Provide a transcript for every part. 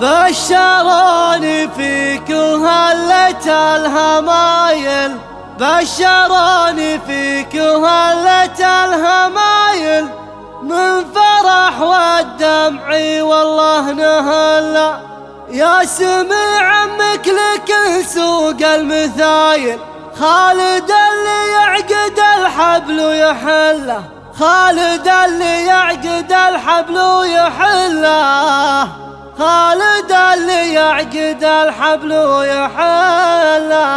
بشروني فيك وهلت الهمايل، بشروني فيك وهلت الهمايل، من فرح والدمع والله نهلا. يا سمي عمك لك سوق المثايل، خالد اللي يعقد الحبل ويحله، خالد اللي يعقد الحبل ويحله، خالد اللي يعقد الحبل ويحله.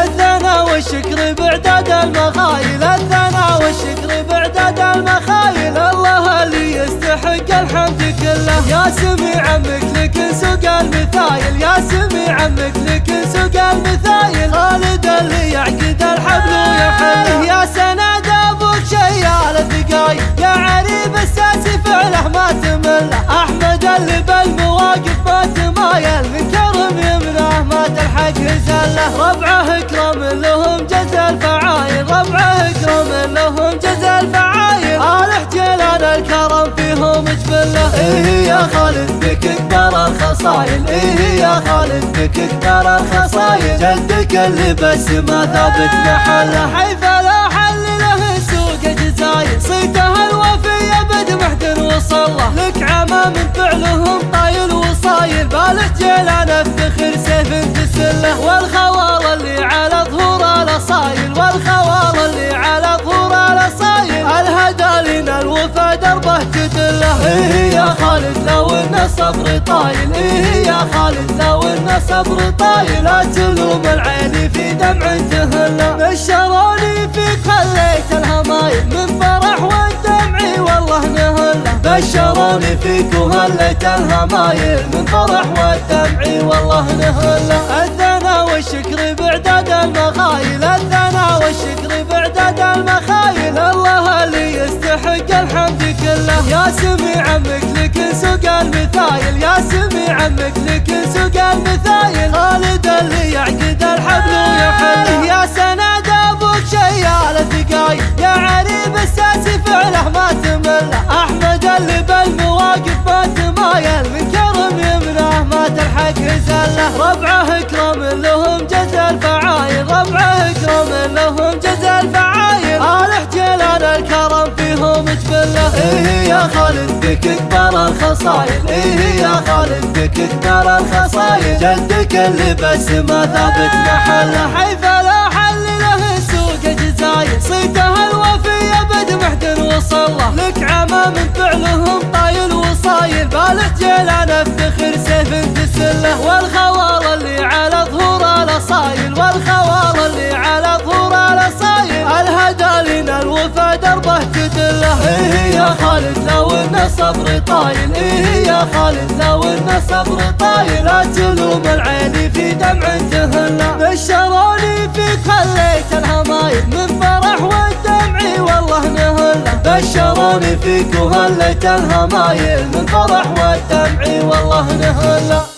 الثنا والشكر بعدد المخايل، الثنا والشكر بعدد المخايل، الله اللي يستحق الحمد كله. يا سمي عمك لك سوق المثايل، يا سمي عمك لك سوق المثايل، خالد اللي يعقد الحبل ويحله. يا سند ابوك شيال الثقايل، يا عريب الساسي فعله ما تمله، احمد اللي بالمواقف ما تمايل، من كرم يمنه ما تلحق زله. ربعه اكرم لهم جز الفعايل، ربعه اكرم لهم جز الفعايل، آل جيلان الكرم فيهم جبله. ايه يا خالد بك اكبر الخصايل، ايه يا خالد بك اكبر الخصايل، جدك اللي بس ما ثابت محله، حيث لا حل له سوق جزايل، صيته الوفيه بد محد وصله، لك عمام فعلهم طايل وصايل، بالح جيلان افتخر سيف تسله. والخوار اللي على ظهور الاصايل، والخوار اللي على ظهور الاصايل، الهدى لنا الوفا دربه تدله. ايه يا خالد لو ان صبر طايل، ايه يا خالد لو ان صبر طايل، لا تلوم العين في دمع تهله. بشروني فيك خليت الهمايل، من فرح والدمع والله نهله، بشروني فيك وهلت الهمايل، من فرح والدمع والله نهله. الثنا والشكر بعدد المخايل، الثنا والشكر بعدد المخايل، الله اللي يستحق الحمد كله. يا سمي عمك لك سوق المثايل، يا سمي عمك لك سوق المثايل، خالد اللي يعقد الحبل ويحله. يا سند ابوك شيال الثقايل، يا عريب الساسي فعله ما تمله، احمد اللي بالمواقف ما تمايل، من كرم يمنه ما تلحق زله. ربعه اكرم لهم جز الفعايل، ربعه اكرم لهم جز الفعايل، آل جيلان الكرم فيهم جبله. ايه يا خالد بك اكبر الخصايل، ايه يا خالد بك اكبر الخصايل، جدك اللي بس ما ثابت محله، حيث لا حل له سوق جزايل، صيته الوفيه بد محد وصله، لك عمام فعلهم طايل وصايل، بالح جيلان افتخر سيف تسله. والخوار اللي على ظهور الاصايل، والخوار اللي على ظهور الاصايل، الهدى لنا الوفا دربه تدله. ايه يا خالد لو ان صبر طايل، ايه يا خالد لو ان صبر طايل، لا تلوم العين في دمع تهله. بشروني فيك خليت الهمايل، من فرح والدمع والله نهله، بشروني فيك وهلت الهمايل، من فرح والدمع والله نهله.